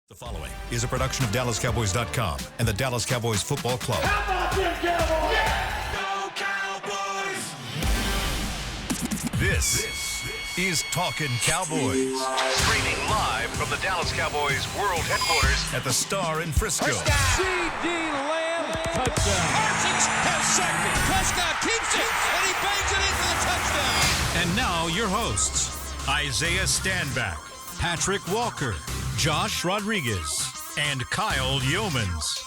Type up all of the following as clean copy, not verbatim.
The following is a production of DallasCowboys.com and the Dallas Cowboys Football Club. How about them Cowboys? Yeah! Go Cowboys! This is Talkin Cowboys. Streaming live from the Dallas Cowboys World Headquarters at the Star in Frisco. C.D. Lamb, touchdown. Parsons has sacked it. Prescott keeps it, and he bangs it in for the touchdown. And now your hosts, Isaiah Stanback, Patrik Walker, Josh Rodriguez, and Kyle Youmans.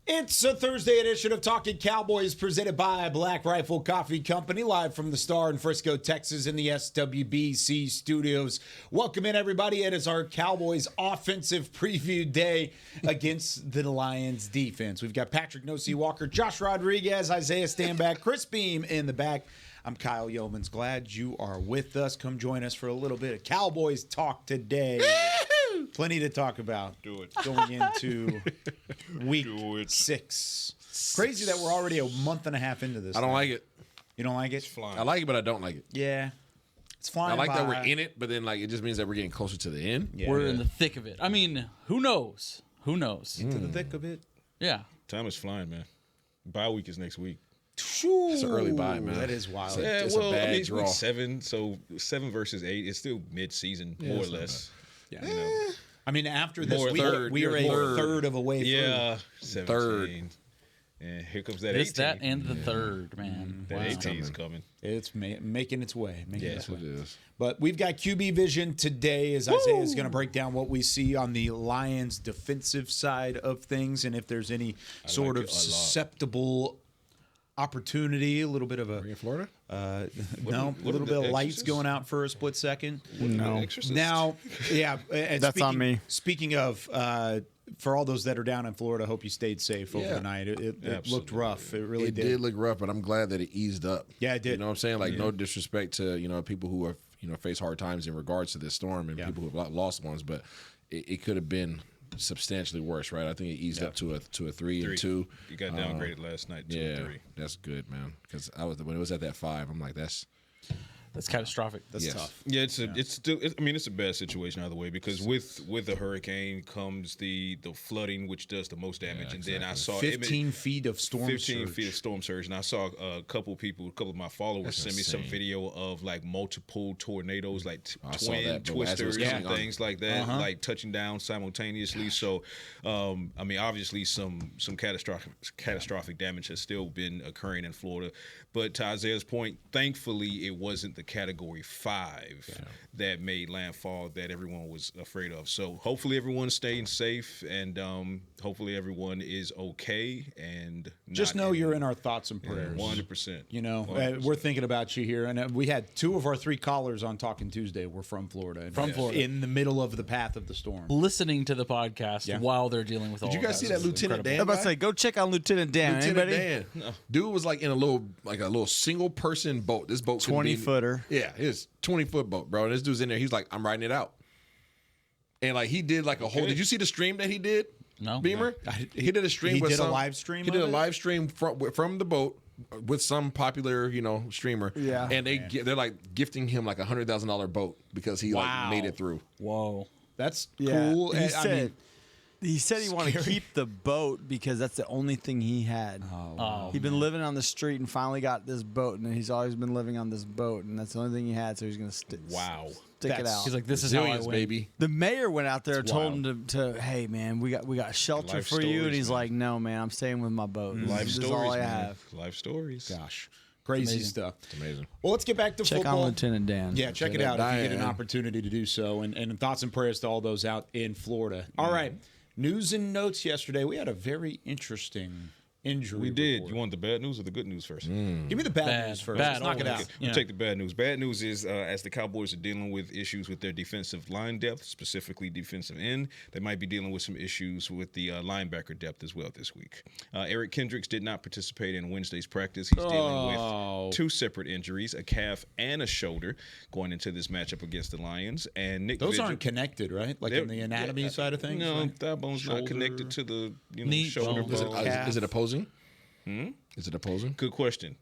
It's a Thursday edition of Talkin Cowboys presented by Black Rifle Coffee Company, live from the Star in Frisco, Texas, in the SWBC studios. Welcome in, everybody. It is our Cowboys offensive preview day against the Lions defense. We've got Patrik Walker, Josh Rodriguez, Isaiah Stanback, Chris Beam in the back. I'm Kyle Youmans. Glad you are with us. Come join us for a little bit of Cowboys talk today. Plenty to talk about. Do it. Going into week 6. Crazy that we're already a month and a half into this. I don't like it. You don't like it? It's flying. I like it, but I don't like it. Yeah. It's flying I like by. that we're in it, but then it just means that we're getting closer to the end. Yeah. We're in the thick of it. I mean, who knows? Who knows? To the thick of it. Yeah. Time is flying, man. Bye week is next week. It's an early bye, man. That is wild. It's a bad it's draw. week 7, so 7 versus 8. It's still mid-season, more or less. Yeah. You know. I mean, after this More week, third. we are a third of a way Yeah, through. 17. Third. And here comes that This, 18. that, and the third, man. That Wow. 18 is coming. It's making its way. Yes, it is. But we've got QB vision today as Isaiah is going to break down what we see on the Lions' defensive side of things and if there's any sort of susceptible opportunity, a little bit of a Florida? no, a what little are bit the of lights Exorcists? going out for a split second. No. Now, yeah, and That's on me. Speaking of, for all those that are down in Florida, hope you stayed safe overnight. It looked rough. It really It did look rough, but I'm glad that it eased up. Yeah, it did. You know what I'm saying? No disrespect to people who have face hard times in regards to this storm and people who have lost ones, but it could have been substantially worse, right? I think it eased up to a 3 and 2. You got downgraded last night to a 3. That's good, man. Because when it was at that 5, I'm like, that's catastrophic. That's tough. Yeah, it's a bad situation either way because with the hurricane comes the flooding, which does the most damage, and then I saw 15 feet of storm 15 surge. feet of storm surge, and I saw a couple of my followers send me some insane. video of multiple tornadoes, I saw twin that, but as it was twisters and coming on. things like that, touching down simultaneously. So, obviously some catastrophic damage has still been occurring in Florida, but to Isaiah's point, thankfully it wasn't the Category 5 that made landfall that everyone was afraid of. So hopefully everyone's staying safe, and hopefully everyone is okay. And Just know you're in our thoughts and prayers. 100%. You know, 100%. we're thinking about you here. And we had 2 of our 3 callers on Talking Tuesday were from Florida. Florida. In the middle of the path of the storm. Listening to the podcast while they're dealing with all Did you guys see that Lieutenant Dan? I'm about to say, go check on Lieutenant Dan. Lieutenant Anybody? Dan. Dude was in a little single person boat. This boat couldn't 20-footer. Yeah, it's 20-foot boat, bro. And this dude's in there. He's like, I'm riding it out. And he did a whole. Did you see the stream that he did? No. Beamer. He did a stream. He with did a some, live stream He did of a it? live stream from the boat with some popular streamer. Yeah. And they're gifting him a $100,000 boat because he made it through. Whoa. That's Yeah. cool. He said he wanted to keep the boat because that's the only thing he had. He'd been living on the street and finally got this boat, and he's always been living on this boat, and that's the only thing he had. So he's going to stick it out. He's like, this is how I Resilience, win. baby. The mayor went out there and wild. told him to, hey man, we got shelter Life for you, and stories, he's man. like, no man, I'm staying with my boat. Life This is stories, all I man. have. Life stories. Gosh, crazy stuff. It's amazing. Well, let's get back to Check football. on Lieutenant Dan. Yeah, check it Lieutenant out if you get an Dan. opportunity to do so. And thoughts and prayers to all those out in Florida. All right. News and notes yesterday. We had a very interesting injury. We did. report. You want the bad news or the good news first? Give me the bad news first. Bad. Let's knock it Okay. out. We'll take the bad news. Bad news is as the Cowboys are dealing with issues with their defensive line depth, specifically defensive end, they might be dealing with some issues with the linebacker depth as well this week. Eric Kendricks did not participate in Wednesday's practice. He's dealing with 2 separate injuries, a calf and a shoulder, going into this matchup against the Lions. And Nick Those Vigil, aren't connected, right? In the anatomy side of things? No, right? thigh bone's not connected to the Knee shoulder bone. bone. Is it opposing? Is it opposing? Good question.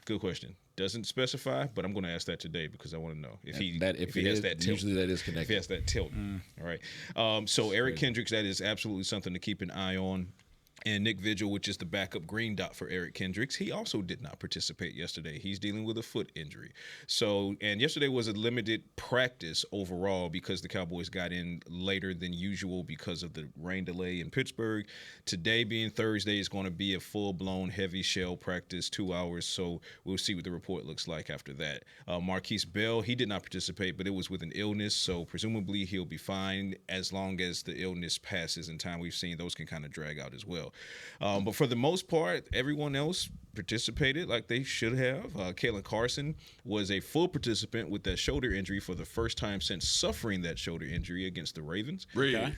Good question. doesn't specify, but I'm going to ask that today because I want to know if he has that tilt. Usually that is connected. If he has that tilt. All right. So Eric Kendricks, that is absolutely something to keep an eye on. And Nick Vigil, which is the backup green dot for Eric Kendricks, he also did not participate yesterday. He's dealing with a foot injury. So, and yesterday was a limited practice overall because the Cowboys got in later than usual because of the rain delay in Pittsburgh. Today being Thursday is going to be a full-blown heavy shell practice, 2 hours. So we'll see what the report looks like after that. Marquise Bell, he did not participate, but it was with an illness. So presumably he'll be fine as long as the illness passes in time. We've seen those can kind of drag out as well. But for the most part, everyone else participated like they should have. Kalen Carson was a full participant with that shoulder injury for the first time since suffering that shoulder injury against the Ravens. Really?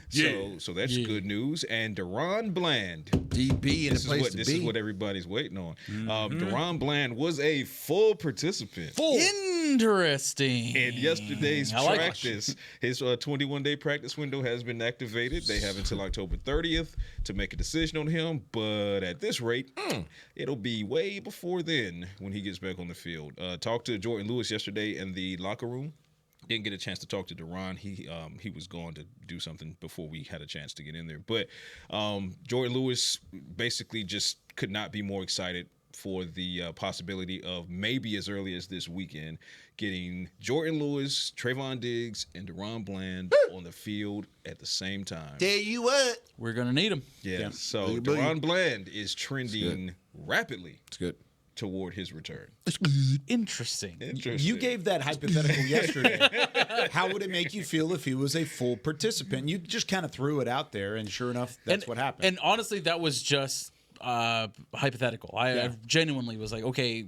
So that's good news. And Deron Bland, DB in the place to be. This is what everybody's waiting on. Deron Bland was a full participant. Interesting. In yesterday's practice, his 21-day practice window has been activated. They have until October 30th to make a decision on him. But at this rate, it'll be way before then when he gets back on the field. Talked to Jordan Lewis yesterday in the locker room. Didn't get a chance to talk to Deron. He was going to do something before we had a chance to get in there. But Jordan Lewis basically just could not be more excited for the possibility of maybe as early as this weekend getting Jordan Lewis, Trayvon Diggs, and Deron Bland on the field at the same time. Tell you what. We're going to need him. Yeah. So Deron Bland is trending rapidly. It's good. Toward his return. Interesting. You gave that hypothetical yesterday. How would it make you feel if he was a full participant? You just kind of threw it out there, and sure enough, that's what happened. And honestly, that was just hypothetical. I genuinely was like, okay,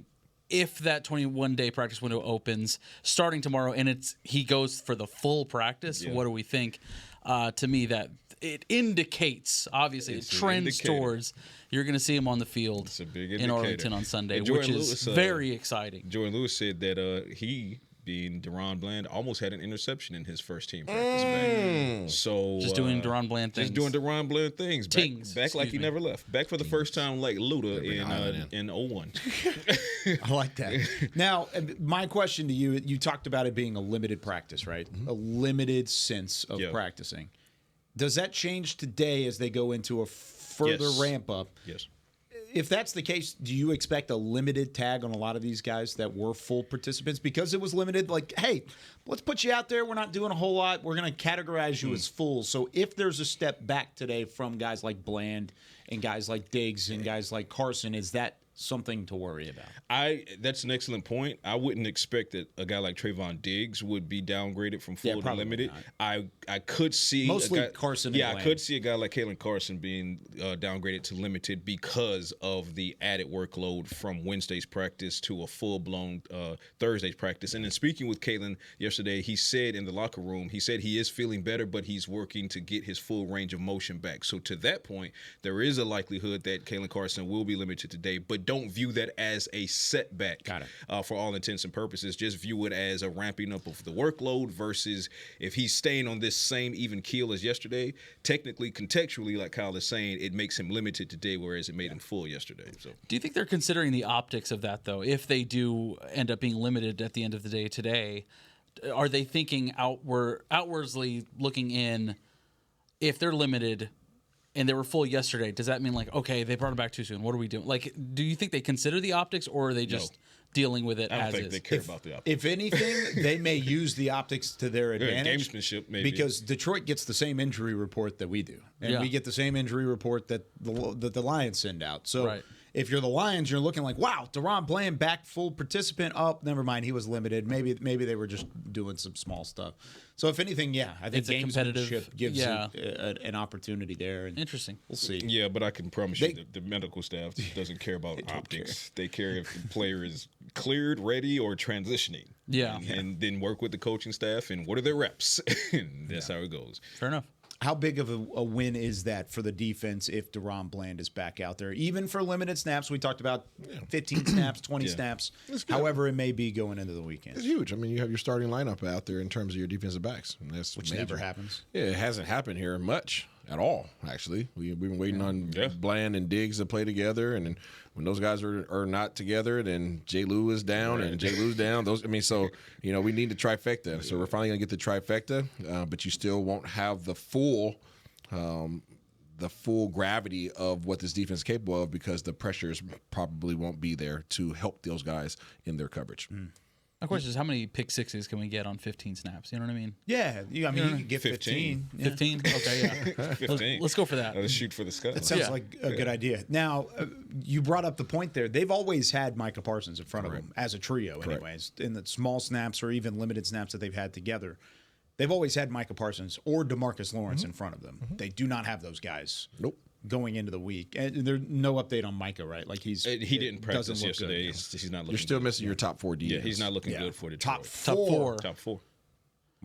if that 21-day practice window opens starting tomorrow and he goes for the full practice, what do we think? To me, that it indicates, obviously, it trends towards you're going to see him on the field in Arlington on Sunday, which is very exciting. Jordan Lewis said that he, being Deron Bland, almost had an interception in his first team practice back. So just doing Deron Bland things. Just doing Deron Bland things. Back like he never left. Back for the first time like Luda in 01. I like that. Now, my question to you, you talked about it being a limited practice, right? A limited sense of practicing. Does that change today as they go into a further ramp up? Yes. If that's the case, do you expect a limited tag on a lot of these guys that were full participants? Because it was limited, like, hey, let's put you out there. We're not doing a whole lot. We're going to categorize you as full. So if there's a step back today from guys like Bland and guys like Diggs and guys like Carson, is that something to worry about? That's an excellent point. I wouldn't expect that a guy like Trayvon Diggs would be downgraded from full to limited. I could see mostly Carson. And Bland. I could see a guy like Kalen Carson being downgraded to limited because of the added workload from Wednesday's practice to a full-blown Thursday's practice. And then speaking with Kalen yesterday, he said in the locker room, he said he is feeling better, but he's working to get his full range of motion back. So to that point, there is a likelihood that Kalen Carson will be limited today, but don't view that as a setback. Got it. For all intents and purposes. Just view it as a ramping up of the workload versus if he's staying on this same even keel as yesterday, technically, contextually, like Kyle is saying, it makes him limited today, whereas it made him full yesterday. So, do you think they're considering the optics of that, though? If they do end up being limited at the end of the day today, are they thinking outwardly looking in, if they're limited and they were full yesterday, does that mean like, okay, they brought it back too soon? What are we doing? Like, do you think they consider the optics, or are they just dealing with it as is? I don't think they care about the optics. If anything, they may use the optics to their advantage. Gamesmanship, maybe. Because Detroit gets the same injury report that we do. And we get the same injury report that the Lions send out. So if you're the Lions, you're looking like, wow, Deron Bland back full participant. Oh, never mind, he was limited. Maybe they were just doing some small stuff. So if anything, I think gamesmanship gives an opportunity there. And interesting. We'll see. Yeah, but I can promise you that the medical staff doesn't care about optics. They care if the player is cleared, ready, or transitioning. Yeah. And then work with the coaching staff and what are their reps. And that's how it goes. Fair enough. How big of a win is that for the defense if Deron Bland is back out there? Even for limited snaps, we talked about 15 snaps, 20 snaps, however it may be going into the weekend. It's huge. I mean, you have your starting lineup out there in terms of your defensive backs. And that's Which major. never happens. Yeah, it hasn't happened here much. at all. Actually, we've been waiting on Bland and Diggs to play together, and then when those guys are not together, then J. Lou is down and J. Lou's down. So we need the trifecta. So we're finally gonna get the trifecta, but you still won't have the full gravity of what this defense is capable of because the pressures probably won't be there to help those guys in their coverage. Of course, is how many pick sixes can we get on 15 snaps? You know what I mean? Yeah, you can get 15. 15? Okay, yeah. 15. Let's go for that. Let's shoot for the sky. That sounds like a good idea. Now, you brought up the point there. They've always had Micah Parsons in front of them as a trio, anyways, in the small snaps or even limited snaps that they've had together. They've always had Micah Parsons or DeMarcus Lawrence in front of them. They do not have those guys. Nope. Going into the week, and there's no update on Micah, right? Like he didn't practice yesterday. He's not. You're still missing your top 4 defense. Yeah, he's not looking good for the top four.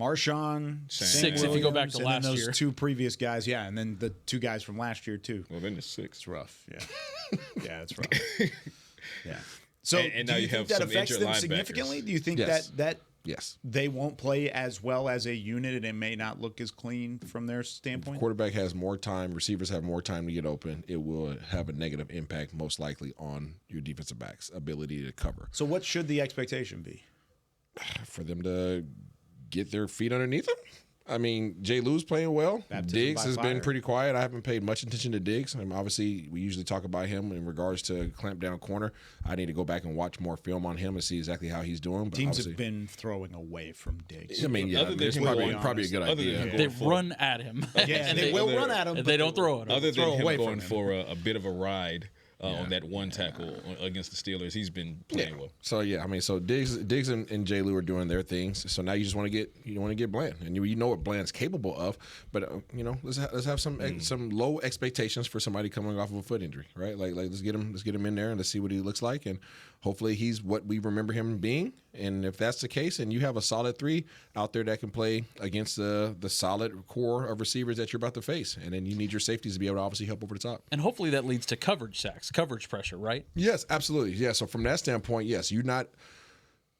Marshawn, 6 if you go back to last those year. 2 previous guys, and then the 2 guys from last year too. Well, then it's 6. It's rough. Yeah, yeah, it's rough. Yeah. So, and do now you you think have that some affects injured them linebackers. significantly? Do you think Yes. that Yes. they won't play as well as a unit and it may not look as clean from their standpoint? Quarterback has more time. Receivers have more time to get open. It will have a negative impact, most likely, on your defensive back's ability to cover. So, what should the expectation be? For them to get their feet underneath them. I mean, J. Lou's playing well. Baptism Diggs by has fire. been pretty quiet. I haven't paid much attention to Diggs. Obviously, we usually talk about him in regards to clamp down corner. I need to go back and watch more film on him and see exactly how he's doing. But Teams have been throwing away from Diggs. I mean, yeah, Other than it's him probably a good other than idea. him They going run at him. Yeah, and they will run at him. And they don't throw at him. Other than throw him away going from him. for a bit of a ride on that one tackle against the Steelers, he's been playing well. So yeah, I mean, so Diggs and J. Lou are doing their things. So now you just want to get Bland, and you know what Bland's capable of. But let's have some low expectations for somebody coming off of a foot injury, right? Like let's get him in there and let's see what he looks like, and hopefully he's what we remember him being. And if that's the case, and you have a solid 3 out there that can play against the solid core of receivers that you're about to face, and then you need your safeties to be able to obviously help over the top. And hopefully that leads to coverage sacks, coverage pressure, right? Yes, absolutely. Yeah. So from that standpoint, yes, you're not.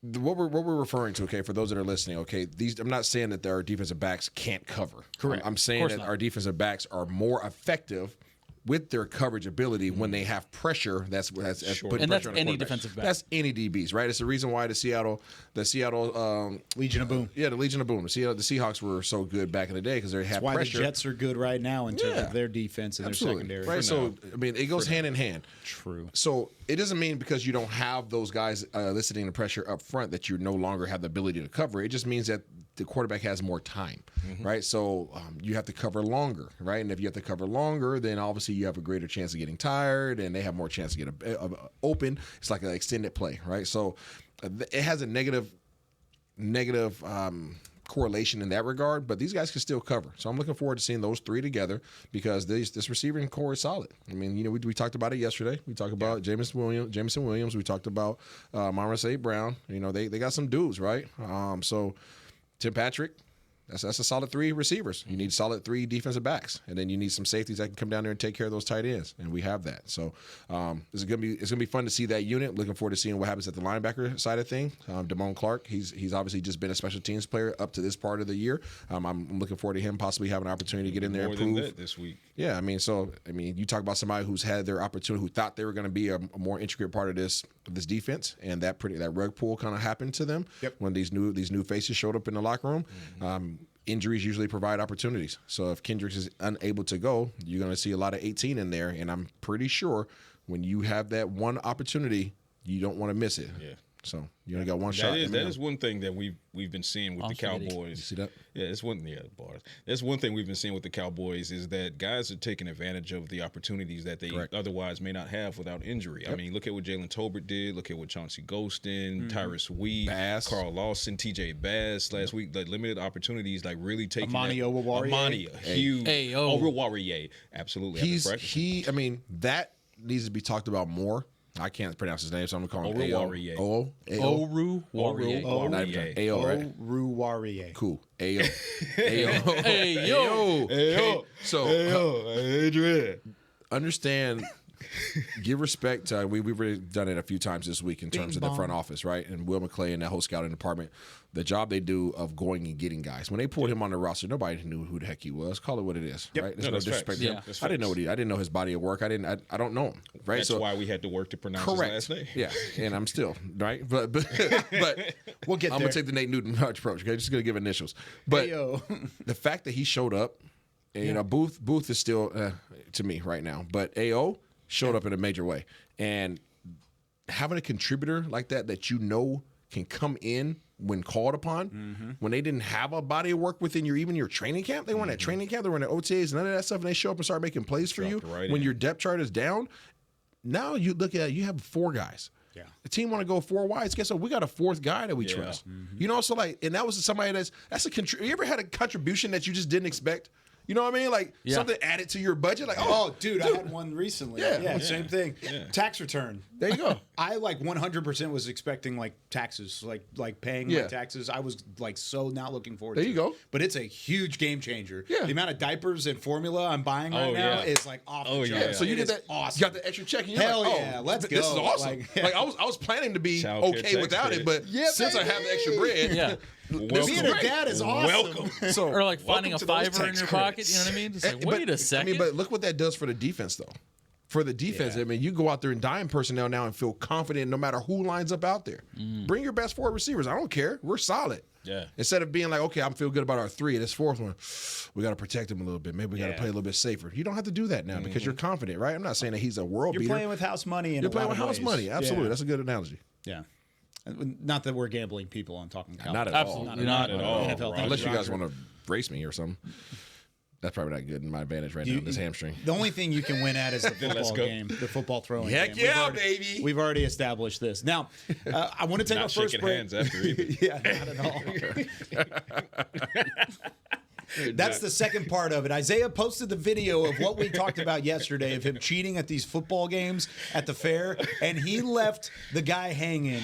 What we're referring to, okay, for those that are listening, okay, I'm not saying that our defensive backs can't cover. Correct. I'm saying that our defensive backs are more effective with their coverage ability when they have pressure. That's putting And pressure that's on the any quarterback. defensive back. That's any DBs, right? It's the reason why the Seattle Legion of Boom. Yeah, the Legion of Boom. The Seahawks were so good back in the day because they had That's why pressure. the Jets are good right now in terms of their defense and Absolutely. their secondary. Right. So I mean, it goes hand in hand. True. So it doesn't mean because you don't have those guys eliciting the pressure up front that you no longer have the ability to cover. It just means that the quarterback has more time, right? So you have to cover longer, right? And if you have to cover longer, then obviously you have a greater chance of getting tired, and they have more chance to get open. It's like an extended play, right? So it has a negative correlation in that regard, but these guys can still cover. So I'm looking forward to seeing those 3 together because this receiving core is solid. I mean, we talked about it yesterday. We talked about Jameson Williams. We talked about Amon-Ra St. Brown. They got some dudes, right? So Tim Patrick, that's a solid 3 receivers. You need solid 3 defensive backs, and then you need some safeties that can come down there and take care of those tight ends, and we have that. So it's gonna be fun to see that unit. Looking forward to seeing what happens at the linebacker side of thing. Damone Clark, he's obviously just been a special teams player up to this part of the year. I'm looking forward to him possibly having an opportunity to get in there and prove. More than that this week. Yeah, I mean, you talk about somebody who's had their opportunity, who thought they were going to be a more intricate part of this defense, and that rug pull kind of happened to them when these new faces showed up in the locker room. Injuries usually provide opportunities. So if Kendricks is unable to go, you're going to see a lot of 18 in there, and I'm pretty sure when you have that one opportunity, you don't want to miss it. Yeah. So you only got one shot. That is one thing that we've been seeing with the Cowboys. You see that? Yeah, it's one. Yeah, bars. That's one thing we've been seeing with the Cowboys is that guys are taking advantage of the opportunities that they otherwise may not have without injury. I mean, look at what Jalen Tolbert did. Look at what Chauncey Golston, Tyrus Wheat, Bass. Carl Lawson, T.J. Bass last week. Like limited opportunities, like really taking Amani Oruwariye. huge. Ayo. Oruwariye, absolutely. That needs to be talked about more. I can't pronounce his name, so I'm going to call him Oruwariye. Oruwariye. Not even A-O, right? Oruwariye. Cool. Ayo. Hey, yo. Okay, so Adrian. understand give respect to we've already done it a few times this week in terms of the front office, right? And Will McClay and that whole scouting department, the job they do of going and getting guys. When they pulled him on the roster, nobody knew who the heck he was. Call it what it is, right? There's no disrespect to him. I didn't know I didn't know his body of work. I don't know him, right? That's why we had to work to pronounce correct. his last name. Yeah, and I'm still right, but we'll get there. I'm gonna take the Nate Newton approach. Okay, just gonna give initials. But the fact that he showed up, and, you know, Booth is still to me right now, but AO showed up in a major way, and having a contributor like that you know can come in when called upon, when they didn't have a body of work within your training camp. They weren't at training camp, they weren't at OTAs, none of that stuff, and they show up and start making plays for you when your depth chart is down. Now you look at you have 4 guys. Yeah. The team want to go 4 wides. Guess what? We got a 4th guy that we trust. You know, so like, and that was somebody that's a you ever had a contribution that you just didn't expect? You know what I mean? Like something added to your budget. Like, dude, I had one recently. Yeah, same thing. Yeah. Tax return. There you go. I like 100% was expecting like taxes, like paying my taxes. I was like so not looking forward to it. There you go. But it's a huge game changer. Yeah. The amount of diapers and formula I'm buying right now is like off the chart. Yeah. So you get that awesome. You got the extra check and you're Hell like, yeah, let's go. This is awesome. Like I was planning to be okay without it, but since I have the extra bread, being a dad is awesome. Welcome. So, or like finding a $5 in your pocket. You know what I mean? Just like, wait a second. I mean, but look what that does for the defense, though. For the defense, I mean, you go out there and dime personnel now and feel confident no matter who lines up out there. Bring your best 4 receivers. I don't care. We're solid. Yeah. Instead of being like, okay, I feel good about our 3. This 4th one, we got to protect him a little bit. Maybe we got to play a little bit safer. You don't have to do that now because you're confident, right? I'm not saying that he's a world beater. You're playing with house money. You're playing with house money. Absolutely. That's a good analogy. Yeah. Not that we're gambling people on Talking Cowboys. Not at all. Absolutely Not at all. Unless you guys want to race me or something. That's probably not good in my advantage right now, this hamstring. The only thing you can win at is the football game, the football throwing Heck game. Yeah, baby. We've already established this. Now, I want to take our first break. Hands after either. Yeah, not at all. That's the second part of it. Isaiah posted the video of what we talked about yesterday of him cheating at these football games at the fair, and he left the guy hanging.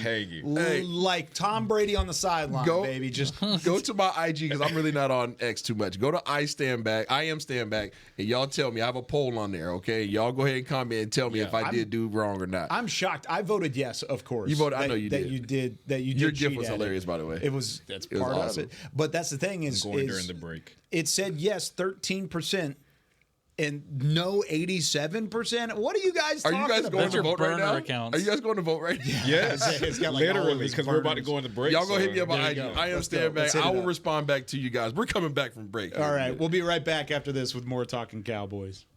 Like Tom Brady on the sideline, baby. Just go to my IG because I'm really not on X too much. Go to I am Stanback, and y'all tell me. I have a poll on there, okay? Y'all go ahead and comment and tell me if I did do wrong or not. I'm shocked. I voted yes, of course. You voted. I know you did. Your gift was hilarious, by the way. That's part of it. But that's the thing is during the break. It said yes, 13%, and no 87%. What are you guys talking about? Are you guys going to vote right now? Accounts. Are you guys going to vote right now? Yes, literally, because we're about to go on the break. Y'all go hit me up on IG. I am Stanback. I will respond back to you guys. We're coming back from break. All right, we'll be right back after this with more Talking Cowboys.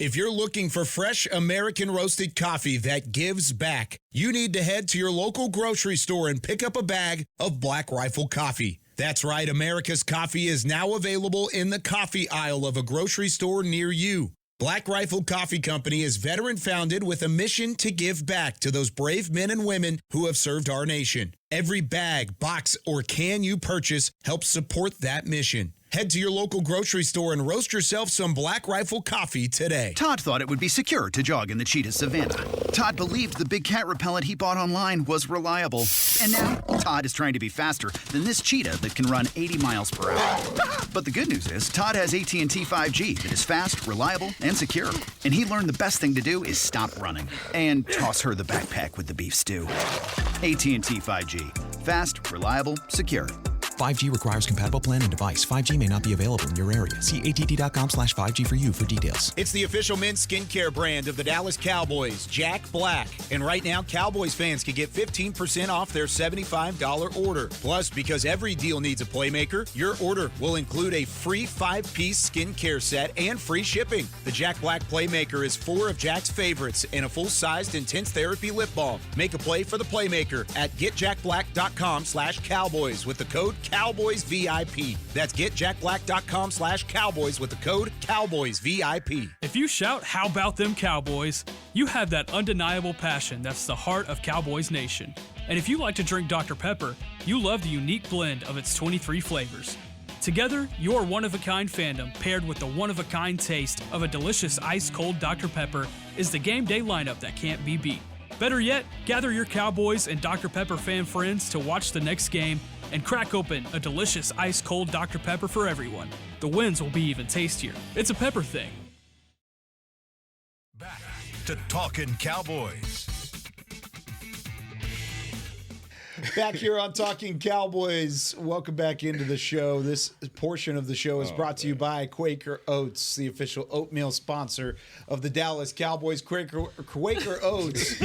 If you're looking for fresh American roasted coffee that gives back, you need to head to your local grocery store and pick up a bag of Black Rifle coffee. That's right, America's coffee is now available in the coffee aisle of a grocery store near you. Black Rifle Coffee Company is veteran-founded with a mission to give back to those brave men and women who have served our nation. Every bag, box, or can you purchase helps support that mission. Head to your local grocery store and roast yourself some Black Rifle coffee today. Todd thought it would be secure to jog in the cheetah savanna. Todd believed the big cat repellent he bought online was reliable. And now, Todd is trying to be faster than this cheetah that can run 80 miles per hour. But the good news is, Todd has AT&T 5G that is fast, reliable, and secure. And he learned the best thing to do is stop running and toss her the backpack with the beef stew. AT&T 5G. Fast, reliable, secure. 5G requires compatible plan and device. 5G may not be available in your area. See att.com/5G for you for details. It's the official men's skincare brand of the Dallas Cowboys, Jack Black. And right now, Cowboys fans can get 15% off their $75 order. Plus, because every deal needs a playmaker, your order will include a free 5-piece skincare set and free shipping. The Jack Black Playmaker is 4 of Jack's favorites and a full-sized intense therapy lip balm. Make a play for the Playmaker at getjackblack.com/Cowboys with the code CowboysVIP. That's getjackblack.com/Cowboys with the code CowboysVIP. If you shout, "How about them Cowboys?" you have that undeniable passion that's the heart of Cowboys Nation. And if you like to drink Dr. Pepper, you love the unique blend of its 23 flavors. Together, your one-of-a-kind fandom paired with the one-of-a-kind taste of a delicious ice-cold Dr. Pepper is the game day lineup that can't be beat. Better yet, gather your Cowboys and Dr. Pepper fan friends to watch the next game and crack open a delicious ice-cold Dr. Pepper for everyone. The wins will be even tastier. It's a pepper thing. Back to Talkin Cowboys. Back here on Talking Cowboys, welcome back into the show. This portion of the show is brought to you by Quaker Oats, the official oatmeal sponsor of the Dallas Cowboys. Quaker Oats,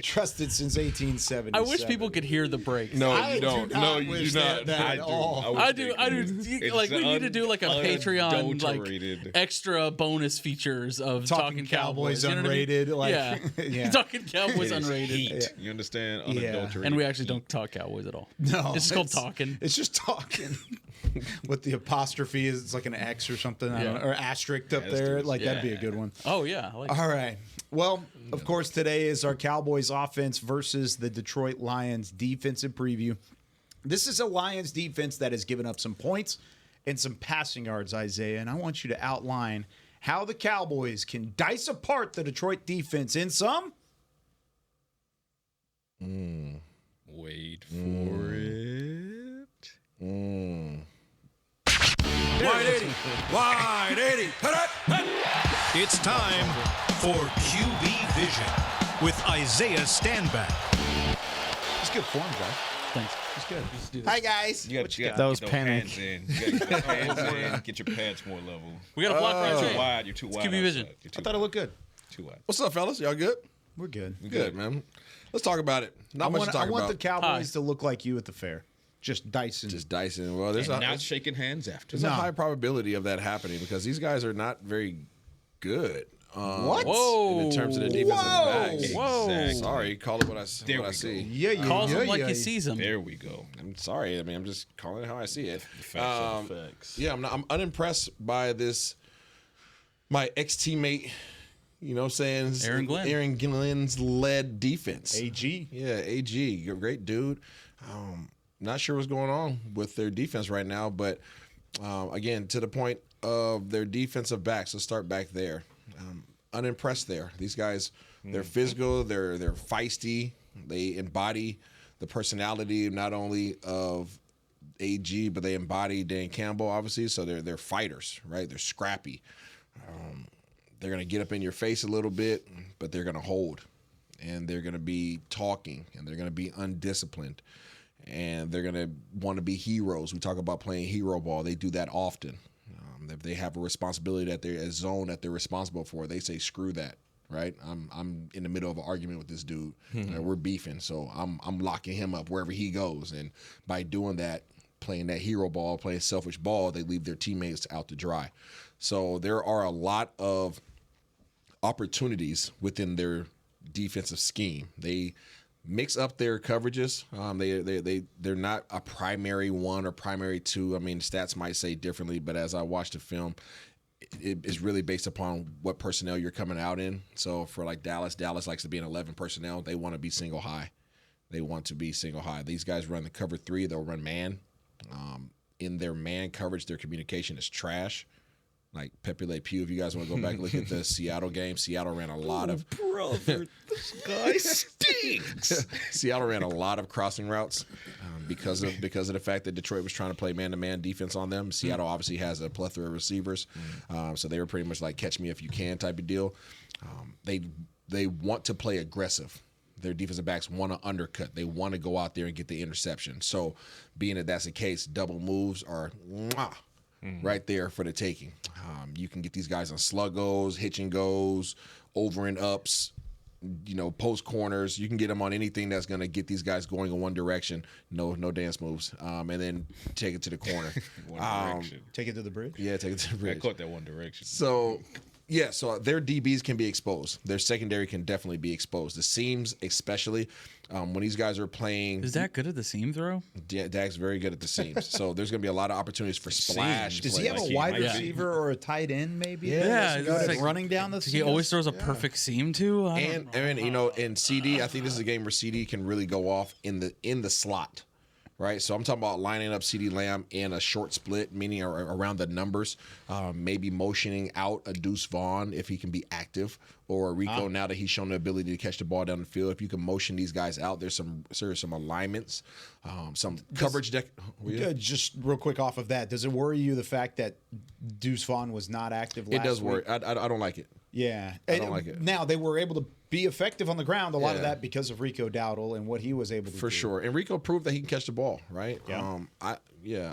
trusted since 1877. I wish people could hear the breaks. No, I you don't. do not No, you wish do not. that at all. I do. Like, we need to do like a Patreon, like unadulterated. extra bonus features of Talking Cowboys. You know what I mean? Unrated. Like, Yeah. Talking Cowboys It is unrated. heat. You understand? Unadulterated. And we actually don't talk Cowboys at all. No, It's just called Talking. It's just talking. With the apostrophe, it's like an X or something, I don't know, or asterisk up there. Like, that'd be a good one. Oh, yeah. I like All right. Well, of course, today is our Cowboys offense versus the Detroit Lions defensive preview. This is a Lions defense that has given up some points and some passing yards, Isaiah, and I want you to outline how the Cowboys can dice apart the Detroit defense in some. Wait for it. Wide 80. Wide 80. It's time for QB Vision with Isaiah Stanback. It's good form, guys. Thanks. It's good. Let's do this. Hi, guys. You got to get That was those panic. pants in. You got to get those pants in. Get your pads more level. We got a block right You're there. too wide. You're too wide. QB Vision. outside. You're I too thought it looked good. too wide. What's up, fellas? Y'all good? We're good. Good, man. Let's talk about it. Not much to talk I want about. the Cowboys to look like you at the fair. Just dicing. Just dicing. Well, there's And a, not shaking hands after. there's a high probability of that happening because these guys are not very good. What? Whoa. In terms of the defensive backs. Whoa. Exactly. Sorry, call it what I There what I we see. Yeah, Calls yeah, him like yeah. he sees him. There we go. I'm sorry. I mean, I'm just calling it how I see it. Facts are facts. Yeah, I'm unimpressed by this. My ex-teammate, you know what I'm saying? Aaron Glenn's led defense. AG. Yeah, AG. You're a great dude. Not sure what's going on with their defense right now, but again, to the point of their defensive backs, let's start back there. Unimpressed there. These guys, they're physical, they're feisty, they embody the personality not only of AG, but they embody Dan Campbell, obviously. So they're fighters, right? They're scrappy. They're gonna get up in your face a little bit, but they're gonna hold, and they're gonna be talking, and they're gonna be undisciplined, and they're gonna want to be heroes. We talk about playing hero ball. They do that often. If they have a responsibility a zone that they're responsible for, they say screw that. Right? I'm in the middle of an argument with this dude. We're beefing, so I'm locking him up wherever he goes. And by doing that, playing that hero ball, playing selfish ball, they leave their teammates out to dry. So there are a lot of opportunities within their defensive scheme. They mix up their coverages. They're not a primary one or primary two. I mean, stats might say differently, but as I watched the film, it is really based upon what personnel you're coming out in. So for like Dallas likes to be in 11 personnel. They want to be single high. These guys run the cover 3. They'll run man. In their man coverage, their communication is trash. Like Pepe Le Pew, if you guys want to go back and look at the Seattle game, Seattle ran a lot of Brother, this guy stinks. Seattle ran a lot of crossing routes because of the fact that Detroit was trying to play man-to-man defense on them. Seattle obviously has a plethora of receivers, so they were pretty much like catch me if you can type of deal. They want to play aggressive. Their defensive backs want to undercut. They want to go out there and get the interception. So being that that's the case, double moves are right there for the taking. You can get these guys on slug goes, hitch and goes, over and ups, post corners. You can get them on anything that's going to get these guys going in one direction. No dance moves. And then take it to the corner. One direction. Take it to the bridge. Yeah, take it to the bridge. I caught that one direction. So, yeah, so their DBs can be exposed. Their secondary can definitely be exposed. The seams, especially when these guys are playing. Is Dak good at the seam throw? Dak's very good at the seams. So there's going to be a lot of opportunities for splash. Does he have plays. a wide receiver or a tight end maybe? Yeah, Got it's it running down the. He always throws a perfect seam too. And in CD, I think this is a game where CD can really go off in the slot. Right, so I'm talking about lining up CeeDee Lamb in a short split, meaning around the numbers, maybe motioning out a Deuce Vaughn if he can be active, or a Rico now that he's shown the ability to catch the ball down the field. If you can motion these guys out, there's some alignments, some coverage. Just real quick off of that, does it worry you the fact that Deuce Vaughn was not active last week? It does worry. I don't like it. Yeah. I don't like it. Now, they were able to be effective on the ground, a lot of that because of Rico Dowdle and what he was able to do. For sure. And Rico proved that he can catch the ball, right? Yeah.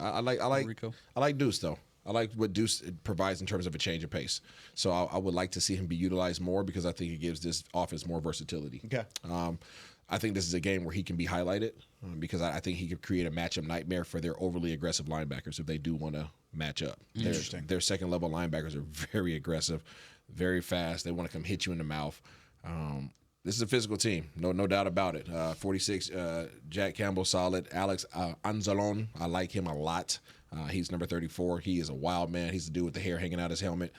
I like Rico. I like Deuce, though. I like what Deuce provides in terms of a change of pace. So I would like to see him be utilized more because I think it gives this offense more versatility. Okay. I think this is a game where he can be highlighted because I think he could create a matchup nightmare for their overly aggressive linebackers if they do want to match up. Interesting. Their second-level linebackers are very aggressive, very fast. They want to come hit you in the mouth. This is a physical team, no doubt about it. 46, Jack Campbell, solid. Alex Anzalone, I like him a lot. He's number 34. He is a wild man. He's the dude with the hair hanging out his helmet.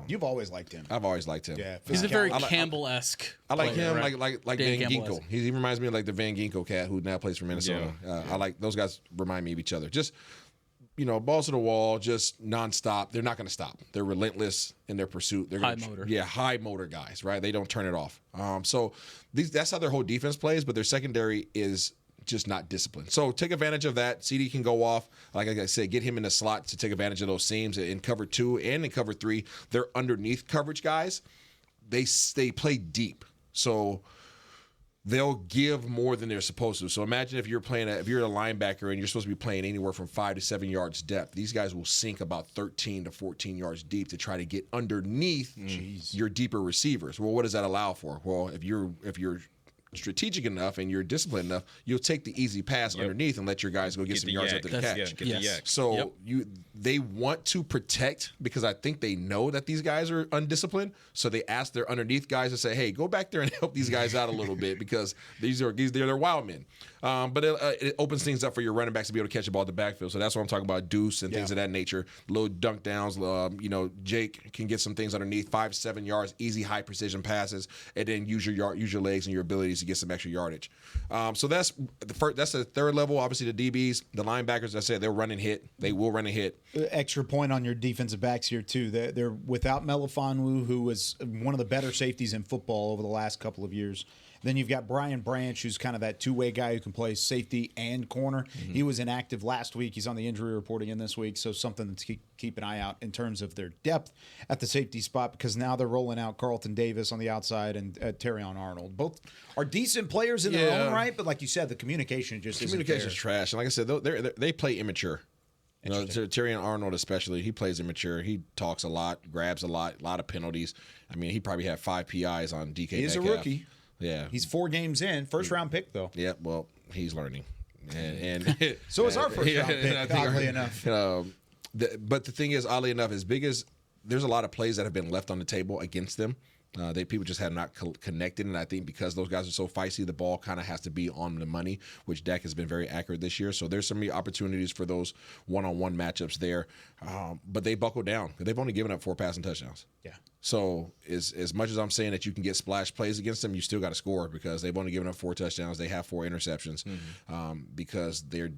You've always liked him. I've always liked him. Yeah, He's a very Campbell-esque. I like player, him right? like Dan Van Campbell-esque. Ginkel. He reminds me of like the Van Ginkel cat who now plays for Minnesota. I like those guys. Remind me of each other. Just balls to the wall, just nonstop. They're not going to stop. They're relentless in their pursuit. They're High motor. Yeah, high motor guys, right? They don't turn it off. So that's how their whole defense plays, but their secondary is just not disciplined. So take advantage of that. CD can go off. Like I said, get him in the slot to take advantage of those seams in cover 2 and in cover 3. They're underneath coverage guys. They play deep. So they'll give more than they're supposed to. So imagine if you're a linebacker and you're supposed to be playing anywhere from 5 to 7 yards depth. These guys will sink about 13 to 14 yards deep to try to get underneath your deeper receivers. Well, what does that allow for? Well, if you're strategic enough and you're disciplined enough, you'll take the easy pass underneath and let your guys go get some yards after the catch. Get the yak. So they want to protect because I think they know that these guys are undisciplined. So they ask their underneath guys to say, "Hey, go back there and help these guys out a little bit because they're wild men." But it opens things up for your running backs to be able to catch the ball at the backfield. So that's what I'm talking about, Deuce and things of that nature. Little dunk downs. Jake can get some things underneath 5-7 yards, easy high precision passes, and then use your legs and your abilities to get some extra yardage. So that's the third level. Obviously, the DBs, the linebackers. I said they'll run and hit. They will run and hit. Extra point on your defensive backs here too. They're without Melifonwu, who was one of the better safeties in football over the last couple of years. Then you've got Brian Branch, who's kind of that two-way guy who can play safety and corner. Mm-hmm. He was inactive last week. He's on the injury report again this week, so something to keep an eye out in terms of their depth at the safety spot because now they're rolling out Carlton Davis on the outside and Terrion Arnold. Both are decent players in their own right, but like you said, the communication just isn't there. Communication's trash. And like I said, they play immature. Terrion Arnold especially, he plays immature. He talks a lot, grabs a lot of penalties. I mean, he probably had 5 PIs on DK He's Metcalf. a rookie. Yeah. He's 4 games in. First round pick, though. Yeah, well, he's learning. And so is our first round pick, oddly enough. But the thing is, oddly enough, as big as there's a lot of plays that have been left on the table against them, people just have not connected. And I think because those guys are so feisty, the ball kind of has to be on the money, which Dak has been very accurate this year. So there's so many opportunities for those one-on-one matchups there. But they buckle down. They've only given up 4 passing touchdowns. Yeah. So as much as I'm saying that you can get splash plays against them, you still got to score because they've only given up 4 touchdowns. They have 4 interceptions because they're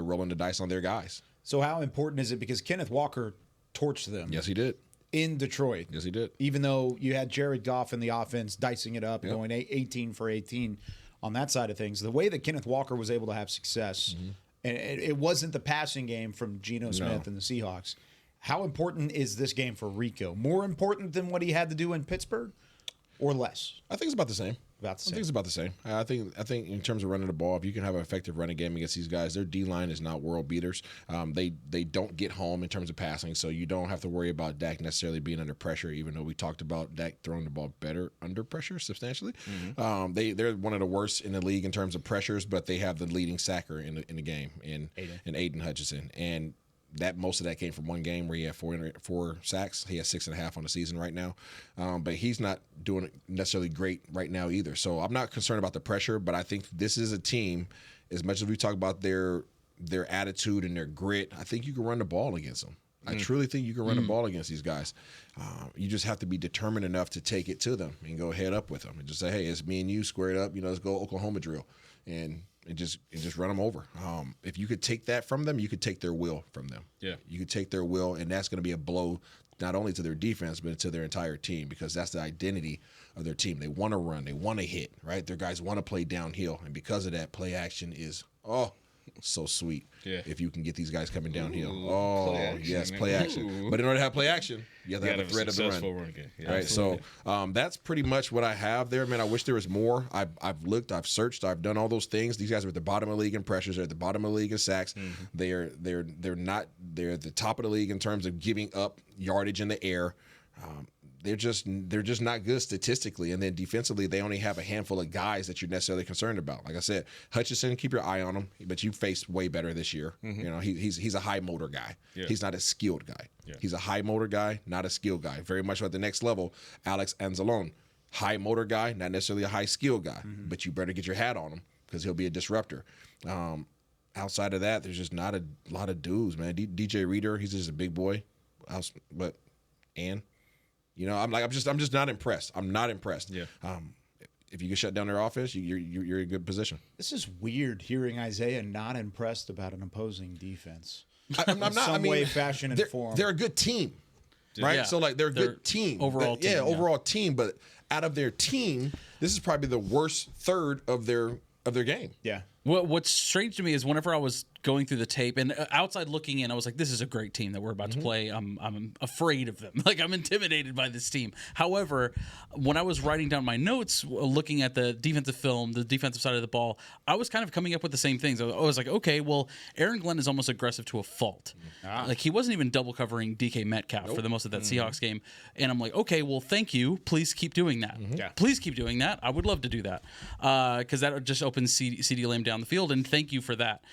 rolling the dice on their guys. So how important is it? Because Kenneth Walker torched them. Yes, he did. In Detroit. Yes, he did. Even though you had Jared Goff in the offense dicing it up, going 18 for 18 on that side of things, the way that Kenneth Walker was able to have success, and it wasn't the passing game from Geno Smith and the Seahawks. How important is this game for Rico? More important than what he had to do in Pittsburgh or less? I think it's about the same. I think it's about the same. I think in terms of running the ball, if you can have an effective running game against these guys, their D-line is not world beaters. They don't get home in terms of passing, so you don't have to worry about Dak necessarily being under pressure, even though we talked about Dak throwing the ball better under pressure substantially. They're one of the worst in the league in terms of pressures, but they have the leading sacker in the game in Aiden Hutchinson. And that most of that came from one game where he had 4 sacks. He has 6.5 on the season right now, but he's not doing it necessarily great right now either. So I'm not concerned about the pressure, but I think this is a team. As much as we talk about their attitude and their grit, I think you can run the ball against them. I truly think you can run the ball against these guys. You just have to be determined enough to take it to them and go head up with them and just say, "Hey, it's me and you squared up. Let's go Oklahoma drill," and just run them over. If you could take that from them, you could take their will from them. Yeah, you could take their will, and that's going to be a blow not only to their defense but to their entire team because that's the identity of their team. They want to run, they want to hit, right? Their guys want to play downhill, and because of that, play action is so sweet. Yeah. If you can get these guys coming downhill. Play action, play action. Ooh. But in order to have play action, you have to have a threat of the run. game. Yeah, right. absolutely. So that's pretty much what I have there, man. I wish there was more. I've looked, I've searched, I've done all those things. These guys are at the bottom of the league in pressures. They're at the bottom of the league in sacks. They're at the top of the league in terms of giving up yardage in the air. They're just not good statistically, and then defensively they only have a handful of guys that you're necessarily concerned about. Like I said, Hutchinson, keep your eye on him, but you faced way better this year. You know, he's a high motor guy. Yeah. He's not a skilled guy. Yeah. He's a high motor guy, not a skilled guy. Very much at the next level. Alex Anzalone, high motor guy, not necessarily a high skilled guy, but you better get your hat on him because he'll be a disruptor. Outside of that, there's just not a lot of dudes, man. DJ Reader, he's just a big boy, you know, I'm just not impressed. I'm not impressed. Yeah. If you can shut down their offense, you're in a good position. This is weird hearing Isaiah not impressed about an opposing defense. I'm not. Some way, fashion, and form. They're a good team, right? Yeah. So like they're a good team. Overall team. Overall team. But out of their team, this is probably the worst third of their game. Yeah. What's strange to me is whenever I was going through the tape and outside looking in, I was like, this is a great team that we're about to play. I'm afraid of them. Like, I'm intimidated by this team. However, when I was writing down my notes, looking at the defensive film, the defensive side of the ball, I was kind of coming up with the same things. I was like, okay, well, Aaron Glenn is almost aggressive to a fault. Like, he wasn't even double covering DK Metcalf for the most of that Seahawks game. And I'm like, okay, well, thank you. Please keep doing that. Yeah. Please keep doing that. I would love to do that because that just opens CD Lamb down the field, and thank you for that.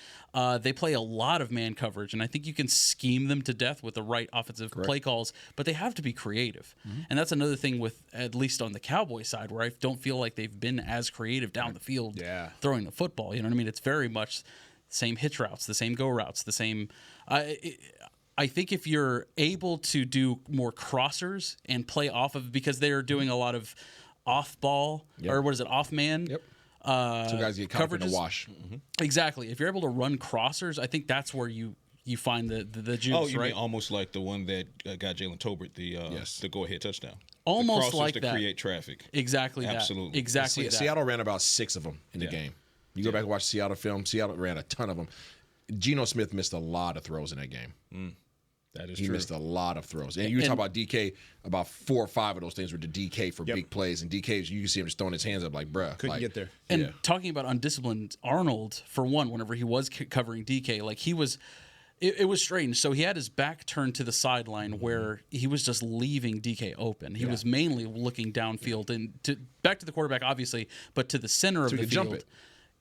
They play a lot of man coverage, and I think you can scheme them to death with the right offensive play calls, but they have to be creative. And that's another thing with, at least on the Cowboys side, where I don't feel like they've been as creative down the field throwing the football. You know what I mean? It's very much the same hitch routes, the same go routes, the same... I think if you're able to do more crossers and play off of, because they're doing a lot of off ball, or what is it, off man? Yep. Two guys get caught in the wash. Exactly. If you're able to run crossers, I think that's where you find the juice. Oh, you right? mean almost like the one that got Jalen Tolbert the go-ahead touchdown. Almost the like to that. create traffic. Exactly. Absolutely. That. Exactly. that. Seattle ran about 6 of them in the game. You go back and watch Seattle film. Seattle ran a ton of them. Geno Smith missed a lot of throws in that game. That is he true. missed a lot of throws. And you talk about DK, about 4 or 5 of those things were to DK for big plays. And DK, you can see him just throwing his hands up like, bruh. Couldn't get there. And talking about undisciplined Arnold, for one, whenever he was covering DK, like he was, it was strange. So he had his back turned to the sideline where he was just leaving DK open. He was mainly looking downfield and back to the quarterback, obviously, but to the center of the field. Jump it.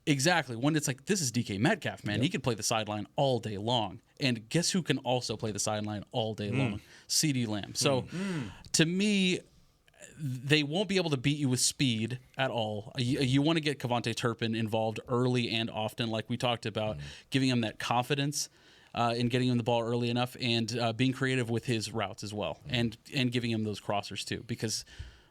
Exactly. When it's like, this is DK Metcalf, man. He could play the sideline all day long. And guess who can also play the sideline all day long? CD Lamb. So to me, they won't be able to beat you with speed at all. You want to get Kevontae Turpin involved early and often, like we talked about, giving him that confidence in getting him the ball early enough, and being creative with his routes as well, and giving him those crossers too, because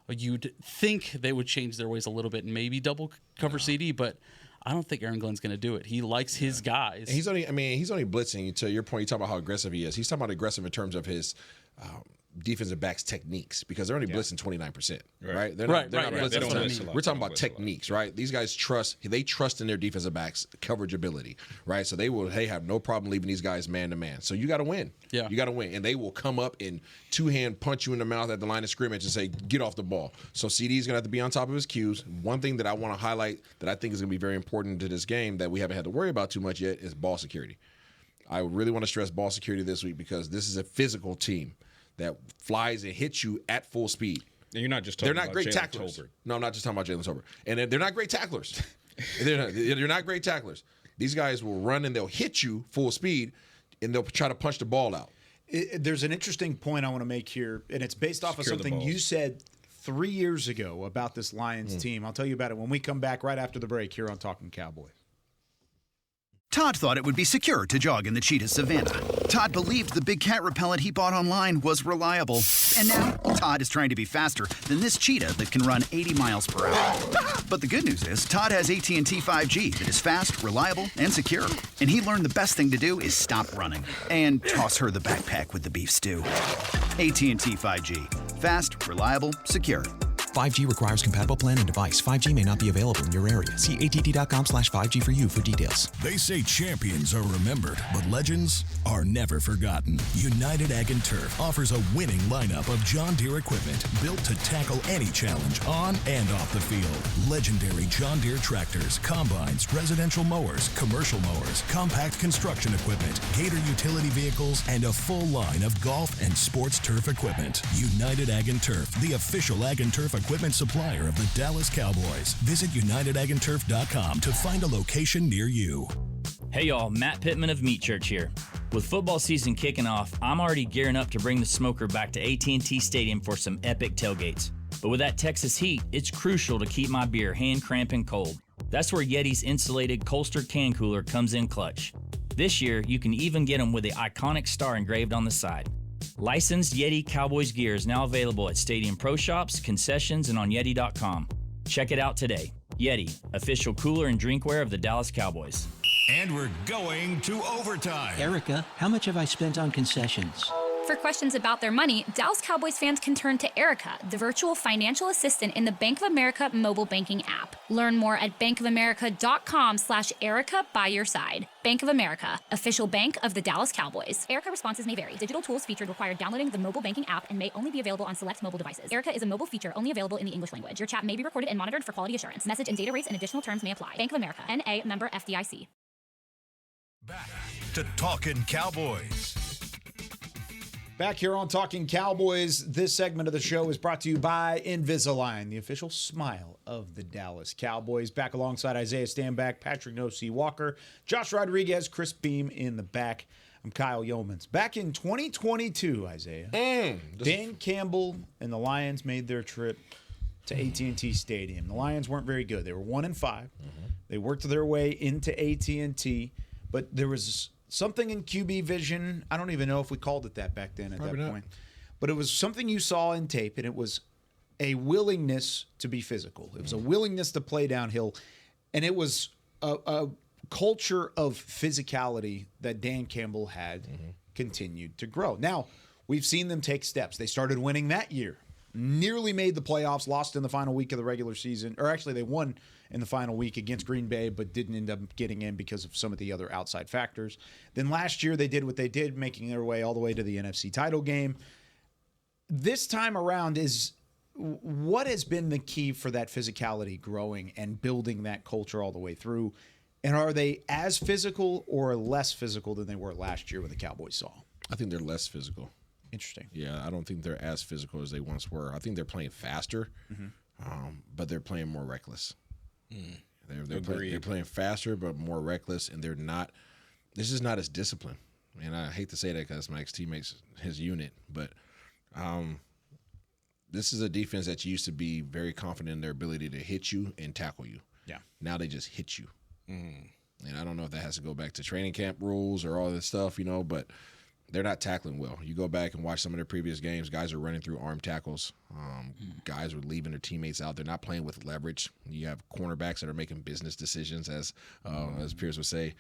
you'd think they would change their ways a little bit and maybe double cover CD, but I don't think Aaron Glenn's going to do it. He likes his guys. And he's only blitzing. To your point, you talk about how aggressive he is. He's talking about aggressive in terms of his defensive backs' techniques, because they're only blitzing 29%, right? They're not blitzing. They don't blitz a lot. We're talking about techniques, right? These guys trust in their defensive backs' coverage ability, right? So they have no problem leaving these guys man to man. So you got to win. Yeah. You got to win. And they will come up and two-hand punch you in the mouth at the line of scrimmage and say, get off the ball. So CD's going to have to be on top of his cues. One thing that I want to highlight that I think is going to be very important to this game that we haven't had to worry about too much yet is ball security. I really want to stress ball security this week, because this is a physical team that flies and hits you at full speed. And you're not just talking they're not about great Jalen tacklers. Tolbert. No, I'm not just talking about Jalen Tolbert. And they're not great tacklers. they're not great tacklers. These guys will run and they'll hit you full speed, and they'll try to punch the ball out. There's an interesting point I want to make here, and it's based off of something you said 3 years ago about this Lions team. I'll tell you about it when we come back right after the break here on Talkin Cowboys. Todd thought it would be secure to jog in the cheetah savanna. Todd believed the big cat repellent he bought online was reliable. And now, Todd is trying to be faster than this cheetah that can run 80 miles per hour. But the good news is, Todd has AT&T 5G that is fast, reliable, and secure. And he learned the best thing to do is stop running and toss her the backpack with the beef stew. AT&T 5G. Fast, reliable, secure. 5G requires compatible plan and device. 5G may not be available in your area. See att.com/5G for you for details. They say champions are remembered, but legends are never forgotten. United Ag and Turf offers a winning lineup of John Deere equipment built to tackle any challenge on and off the field. Legendary John Deere tractors, combines, residential mowers, commercial mowers, compact construction equipment, Gator utility vehicles, and a full line of golf and sports turf equipment. United Ag and Turf, the official Ag and Turf equipment supplier of the Dallas Cowboys. Visit UnitedAgAndTurf.com to find a location near you. Hey y'all, Matt Pittman of Meat Church here. With football season kicking off, I'm already gearing up to bring the smoker back to AT&T Stadium for some epic tailgates. But with that Texas heat, it's crucial to keep my beer hand cramping cold. That's where Yeti's insulated Colster can cooler comes in clutch. This year, you can even get them with the iconic star engraved on the side. Licensed Yeti Cowboys gear is now available at Stadium Pro Shops, concessions, and on Yeti.com. Check it out today. Yeti, official cooler and drinkware of the Dallas Cowboys. And we're going to overtime. Erica, how much have I spent on concessions? For questions about their money, Dallas Cowboys fans can turn to Erica, the virtual financial assistant in the Bank of America mobile banking app. Learn more at bankofamerica.com/Erica by your side. Bank of America, official bank of the Dallas Cowboys. Erica responses may vary. Digital tools featured require downloading the mobile banking app and may only be available on select mobile devices. Erica is a mobile feature only available in the English language. Your chat may be recorded and monitored for quality assurance. Message and data rates and additional terms may apply. Bank of America, N.A., member FDIC. Back to Talkin' Cowboys. Back here on Talking Cowboys, this segment of the show is brought to you by Invisalign, the official smile of the Dallas Cowboys. Back alongside Isaiah Stanback, Patrik Walker, Josh Rodriguez, Chris Beam in the back. I'm Kyle Youmans. Back in 2022, Isaiah, Dan Campbell and the Lions made their trip to AT&T Stadium. The Lions weren't very good. They were 1-5. They worked their way into AT&T, but there was something in QB vision. I don't even know if we called it that back then at that point. But it was something you saw in tape, and it was a willingness to be physical. It was a willingness to play downhill, and it was a culture of physicality that Dan Campbell had continued to grow. Now, we've seen them take steps. They started winning that year. Nearly made the playoffs, lost in the final week of the regular season. Or actually, they won in the final week against Green Bay, but didn't end up getting in because of some of the other outside factors. Then last year, they did what they did, making their way all the way to the NFC title game. This time around, what has been the key for that physicality growing and building that culture all the way through? And are they as physical or less physical than they were last year when the Cowboys saw? I think they're less physical. Interesting. Yeah, I don't think they're as physical as they once were. I think they're playing faster, but they're playing more reckless. They're playing faster, but more reckless, and they're not. This is not as disciplined. And I hate to say that because my ex-teammates, his unit, but this is a defense that used to be very confident in their ability to hit you and tackle you. Yeah. Now they just hit you. And I don't know if that has to go back to training camp rules or all this stuff, but they're not tackling well. You go back and watch some of their previous games, guys are running through arm tackles. Guys are leaving their teammates out. They're not playing with leverage. You have cornerbacks that are making business decisions, as Pierce would say.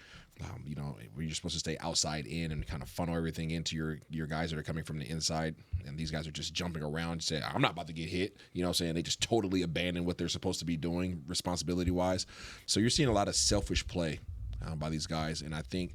Where you're supposed to stay outside in and kind of funnel everything into your guys that are coming from the inside. And these guys are just jumping around, saying, I'm not about to get hit. Saying they just totally abandon what they're supposed to be doing responsibility-wise. So you're seeing a lot of selfish play by these guys. And I think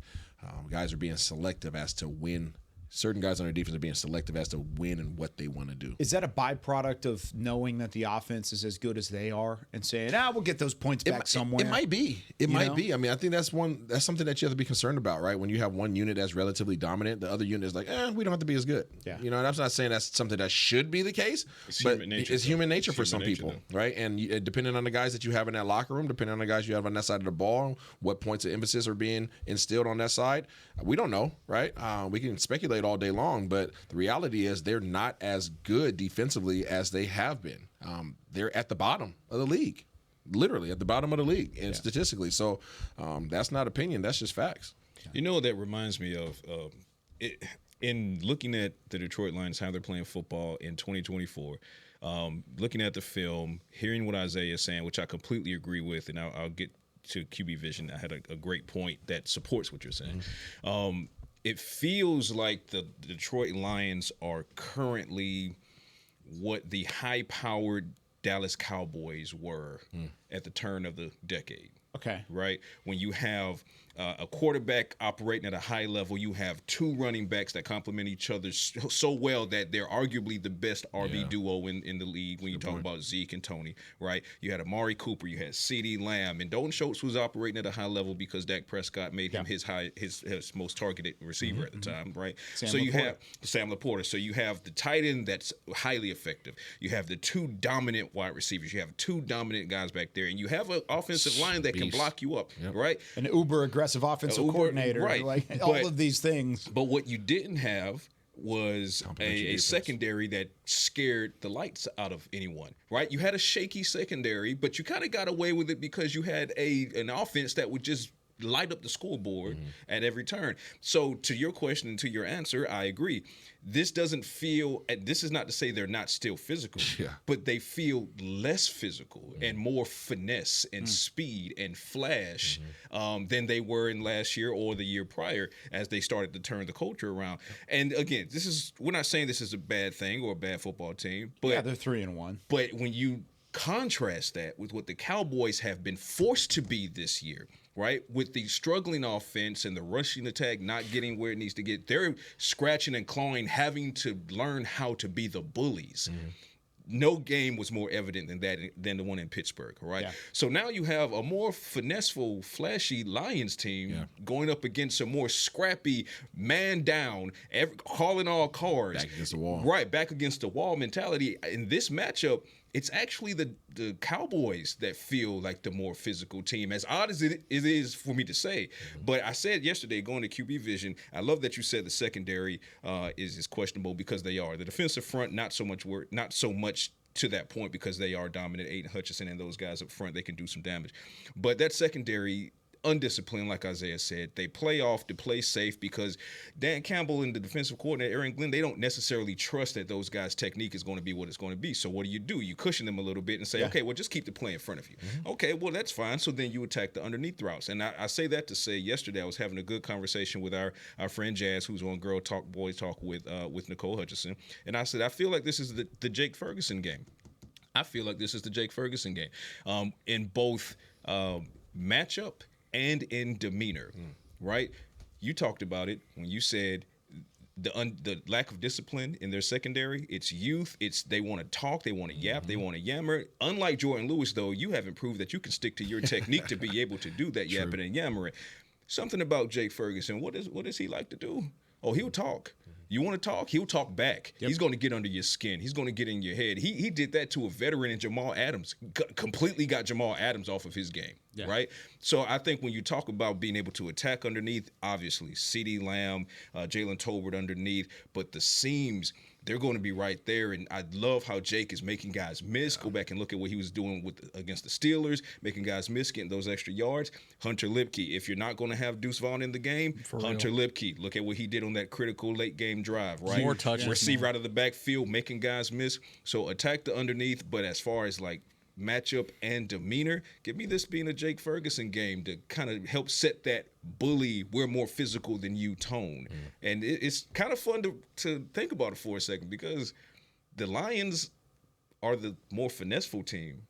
guys are being selective as to when. Certain guys on their defense are being selective as to when and what they want to do. Is that a byproduct of knowing that the offense is as good as they are and saying, we'll get those points back somewhere? It might be. It might be. I mean, I think that's something that you have to be concerned about, right? When you have one unit that's relatively dominant, the other unit is like, we don't have to be as good. Yeah. And I'm not saying that's something that should be the case, but it's human nature for some people, right? And depending on the guys that you have in that locker room, depending on the guys you have on that side of the ball, what points of emphasis are being instilled on that side, we don't know, right? We can speculate all day long, but the reality is they're not as good defensively as they have been. They're at the bottom of the league, literally at the bottom of the league, and statistically. So that's not opinion; that's just facts. That reminds me of in looking at the Detroit Lions, how they're playing football in 2024. Looking at the film, hearing what Isaiah is saying, which I completely agree with, and I'll get to QB vision. I had a great point that supports what you're saying. It feels like the Detroit Lions are currently what the high-powered Dallas Cowboys were at the turn of the decade. Okay. Right? When you have a quarterback operating at a high level, you have two running backs that complement each other so well that they're arguably the best RB duo in the league when you talk about Zeke and Tony, right? You had Amari Cooper, you had CeeDee Lamb, and Dalton Schultz was operating at a high level because Dak Prescott made him his most targeted receiver at the time, right? You have Sam Laporta. So you have the tight end that's highly effective. You have the two dominant wide receivers. You have two dominant guys back there, and you have an offensive line that can block you up, right? An uber aggressive offensive coordinator, right? Like all of these things. But what you didn't have was a secondary that scared the lights out of anyone, right? You had a shaky secondary, but you kind of got away with it because you had an offense that would just light up the scoreboard at every turn. So to your question and to your answer, I agree. This doesn't feel, this is not to say they're not still physical, but they feel less physical and more finesse and speed and flash than they were in last year or the year prior as they started to turn the culture around. And again, we're not saying this is a bad thing or a bad football team, but they're 3-1. But when you contrast that with what the Cowboys have been forced to be this year, right? With the struggling offense and the rushing attack not getting where it needs to get, they're scratching and clawing, having to learn how to be the bullies. No game was more evident than the one in Pittsburgh, right? Yeah. So now you have a more finesseful, flashy Lions team going up against a more scrappy, man down, calling all cards. Back against the wall. Right, back against the wall mentality. In this matchup, it's actually the Cowboys that feel like the more physical team, as odd as it is for me to say. But I said yesterday, going to QB Vision, I love that you said the secondary is questionable because they are. The defensive front, not so much to that point because they are dominant. Aiden Hutchinson and those guys up front, they can do some damage. But that secondary, undisciplined, like Isaiah said. They play off to play safe because Dan Campbell and the defensive coordinator, Aaron Glenn, they don't necessarily trust that those guys' technique is going to be what it's going to be. So what do? You cushion them a little bit and say, okay, well, just keep the play in front of you. Okay, well, that's fine. So then you attack the underneath routes. And I say that to say yesterday I was having a good conversation with our friend Jazz, who's on Girl Talk, Boy Talk with Nicole Hutchinson. And I said, I feel like this is the Jake Ferguson game. I feel like this is the Jake Ferguson game in both matchup and in demeanor, right? You talked about it when you said the lack of discipline in their secondary. It's youth. They want to talk. They want to yap. They want to yammer. Unlike Jordan Lewis, though, you haven't proved that you can stick to your technique to be able to do that yapping and yammering. Something about Jake Ferguson. What does he like to do? Oh, he'll talk. You want to talk? He'll talk back. Yep. He's going to get under your skin. He's going to get in your head. He did that to a veteran in Jamal Adams. Completely got Jamal Adams off of his game, right? So I think when you talk about being able to attack underneath, obviously, CeeDee Lamb, Jalen Tolbert underneath, but the seams, they're going to be right there. And I love how Jake is making guys miss. Go back and look at what he was doing against the Steelers, making guys miss, getting those extra yards. Hunter Lipke, if you're not going to have Deuce Vaughn in the game, Hunter Lipke, look at what he did on that critical late game drive, right? More touches. Receiver out of the backfield, making guys miss. So attack the underneath, but as far as like matchup and demeanor, give me this being a Jake Ferguson game to kind of help set that bully, we're more physical than you tone. And it's kind of fun to think about it for a second because the Lions are the more finesseful team.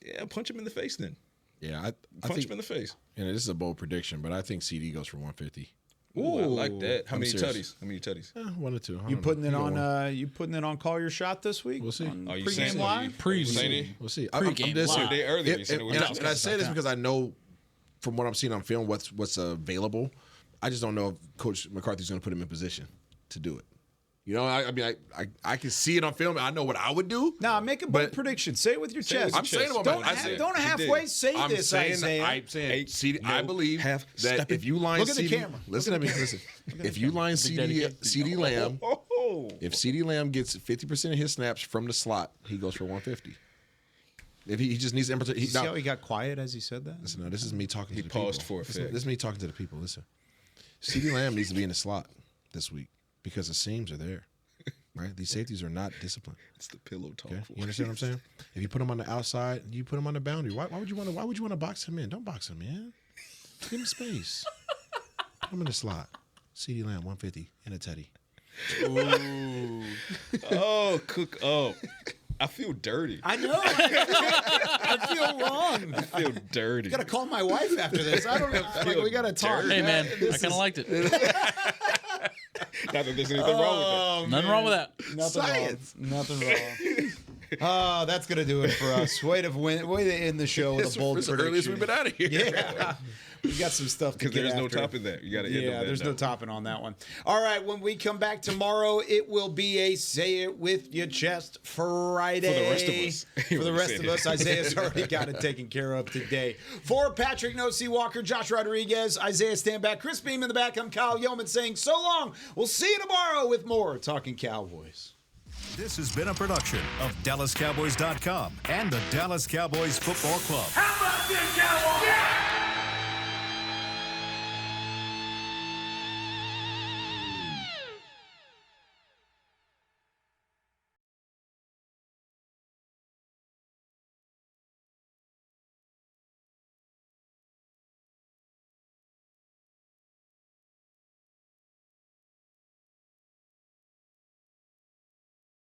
Yeah, punch him in the face then. Yeah, I punch him in the face. And this is a bold prediction, but I think CD goes for 150. Ooh, I like that. How many tutties? One or two. You putting it on Call Your Shot this week? We'll see. Are you pregame live? Pregame. We'll see. Pregame live. Earlier. And I say this because I know from what I'm seeing on film what's available. I just don't know if Coach McCarthy's going to put him in position to do it. You know, I can see it on film. I know what I would do. Nah, make a bold prediction. Say it with your chest. I'm saying it. Don't halfway say this, Isaiah. I'm saying CD, I believe that if you line look at CD, the camera. Listen to me. Listen. If you line CD Lamb, if CD Lamb gets 50% of his snaps from the slot, he goes for 150. If he just needs to see how he got quiet as he said that? Listen, no, this is me talking to the people. He paused people. for a fact. This is me talking to the people. Listen. CD Lamb needs to be in the slot this week because the seams are there. Right? These safeties are not disciplined. It's the pillow talk. Okay? You understand what I'm saying? If you put him on the outside, you put him on the boundary. Why would you want to box him in? Don't box him in. Give him space. Put him in the slot. CD Lamb 150 and a teddy. Ooh. Oh, cook up. I feel dirty. I know. I feel wrong. I feel dirty. I got to call my wife after this. I don't know. We got to talk. Hey, man, I kind of liked it. Not that there's anything wrong with that. Nothing wrong with that. Nothing wrong. Oh, that's gonna do it for us. Way to end the show with a bold prediction. It's earliest we've been out of here. Yeah, we got some stuff to because get there's no after. topping that. You got to there's no topping on that one. All right, when we come back tomorrow, it will be a Say It With Your Chest Friday. For the rest of us. For the rest of us, Isaiah's already got it taken care of today. For Patrik Walker, Josh Rodriguez, Isaiah Stanback, Chris Beam in the back, I'm Kyle Youmans saying so long. We'll see you tomorrow with more Talking Cowboys. This has been a production of DallasCowboys.com and the Dallas Cowboys Football Club. How about this, Cowboys? Yeah!